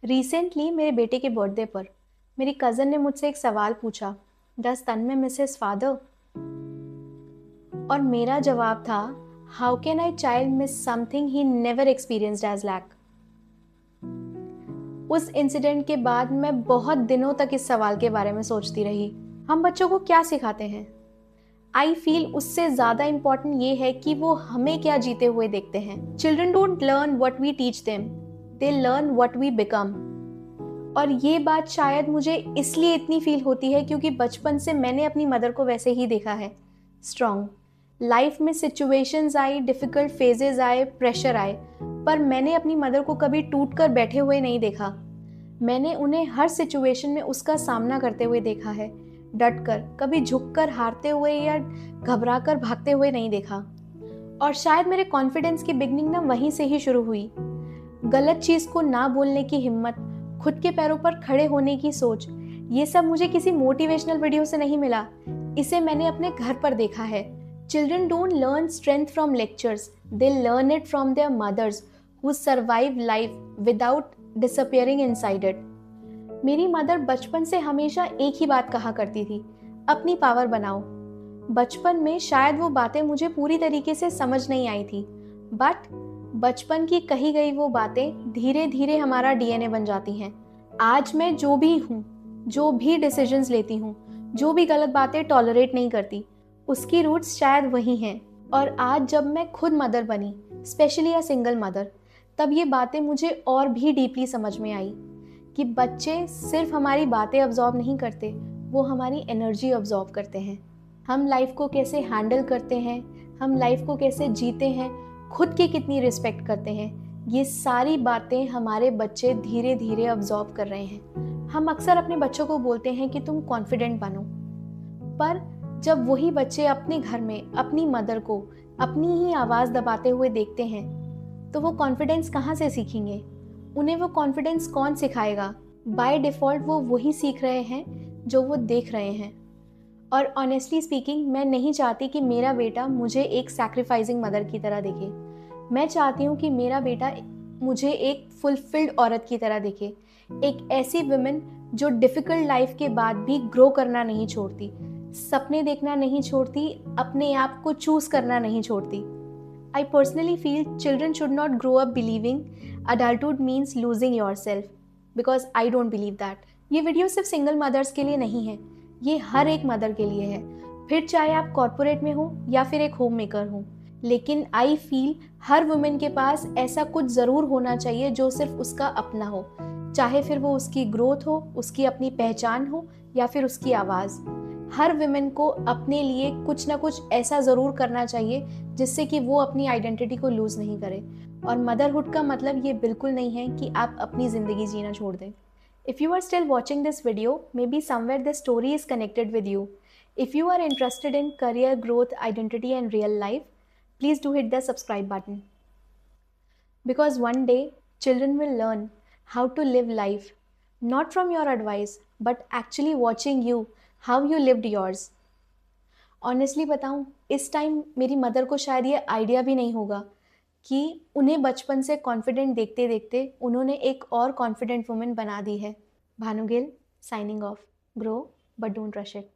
Recently मेरे बेटे के बर्थडे पर मेरी कज़न ने मुझसे एक सवाल पूछा, does Tanmay miss his father? और मेरा जवाब था, how can I child miss something he never experienced as lack? उस इंसिडेंट के बाद मैं बहुत दिनों तक इस सवाल के बारे में सोचती रही। हम बच्चों को क्या सिखाते हैं? आई फील उससे ज़्यादा इम्पॉर्टेंट ये है कि वो हमें क्या जीते हुए देखते हैं। Children don't learn what we teach them, they learn what we become. और ये बात शायद मुझे इसलिए इतनी फील होती है क्योंकि बचपन से मैंने अपनी मदर को वैसे ही देखा है। स्ट्रॉन्ग लाइफ में सिचुएशंस आई, डिफ़िकल्ट फेजेस आए, प्रेशर आए, पर मैंने अपनी मदर को कभी टूट कर बैठे हुए नहीं देखा। मैंने उन्हें हर सिचुएशन में उसका सामना करते हुए देखा है, डट कर, कभी झुक कर हारते हुए या घबरा कर भागते हुए नहीं देखा। और शायद मेरे कॉन्फिडेंस की बिगनिंग ना वहीं से ही शुरू हुई। गलत चीज़ को ना बोलने की हिम्मत, खुद के पैरों पर खड़े होने की सोच, ये सब मुझे किसी मोटिवेशनल वीडियो से नहीं मिला। इसे मैंने अपने घर पर देखा है। Children don't learn strength from lectures, they learn it from their mothers who survive life without disappearing inside it. मेरी मदर बचपन से हमेशा एक ही बात कहा करती थी, अपनी पावर बनाओ। बचपन में शायद वो बातें मुझे पूरी तरीके से समझ नहीं आई थी, बट बचपन की कही गई वो बातें धीरे धीरे हमारा डीएनए बन जाती हैं। आज मैं जो भी हूँ, जो भी डिसीजंस लेती हूँ, जो भी गलत बातें टॉलरेट नहीं करती, उसकी रूट्स शायद वही हैं। और आज जब मैं खुद मदर बनी, स्पेशली अ सिंगल मदर, तब ये बातें मुझे और भी डीपली समझ में आई कि बच्चे सिर्फ हमारी बातें अब्जॉर्ब नहीं करते, वो हमारी एनर्जी अब्जॉर्ब करते हैं। हम लाइफ को कैसे हैंडल करते हैं, हम लाइफ को कैसे जीते हैं, खुद की कितनी रिस्पेक्ट करते हैं, ये सारी बातें हमारे बच्चे धीरे धीरे अब्जॉर्ब कर रहे हैं। हम अक्सर अपने बच्चों को बोलते हैं कि तुम कॉन्फिडेंट बनो, पर जब वही बच्चे अपने घर में अपनी मदर को अपनी ही आवाज़ दबाते हुए देखते हैं, तो वो कॉन्फिडेंस कहाँ से सीखेंगे? उन्हें वो कॉन्फिडेंस कौन सिखाएगा? बाय डिफ़ॉल्ट वो वही सीख रहे हैं जो वो देख रहे हैं। और ऑनेस्टली स्पीकिंग, मैं नहीं चाहती कि मेरा बेटा मुझे एक सैक्रिफाइसिंग मदर की तरह देखे। मैं चाहती हूँ कि मेरा बेटा मुझे एक फुलफिल्ड औरत की तरह देखे, एक ऐसी वुमेन जो डिफ़िकल्ट लाइफ के बाद भी ग्रो करना नहीं छोड़ती, सपने देखना नहीं छोड़ती, अपने आप को चूज़ करना नहीं छोड़ती। I personally feel children should not grow up believing adulthood means losing yourself, because I don't believe that. ये वीडियो सिर्फ सिंगल मदर्स के लिए नहीं है, ये हर एक मदर के लिए है, फिर चाहे आप कॉर्पोरेट में हो या फिर एक होम मेकर हो। लेकिन आई फील हर वुमेन के पास ऐसा कुछ ज़रूर होना चाहिए जो सिर्फ उसका अपना हो, चाहे फिर वो उसकी ग्रोथ हो, उसकी अपनी पहचान हो या फिर उसकी आवाज़। हर विमेन को अपने लिए कुछ ना कुछ ऐसा ज़रूर करना चाहिए जिससे कि वो अपनी आइडेंटिटी को लूज़ नहीं करे। और मदरहुड का मतलब ये बिल्कुल नहीं है कि आप अपनी ज़िंदगी जीना छोड़ दें। If you are still watching this video, may be somewhere this story is connected with you. If you are interested in career growth, identity and real life, please do hit the subscribe button. Because one day, children will learn how to live life, not from your advice, but actually watching you, how you lived yours. Honestly बताऊँ, इस time मेरी mother को शायद ये idea भी नहीं होगा कि उन्हें बचपन से कॉन्फिडेंट देखते देखते उन्होंने एक और कॉन्फिडेंट वुमेन बना दी है। Bhanu Gill, signing off. Grow but don't rush it.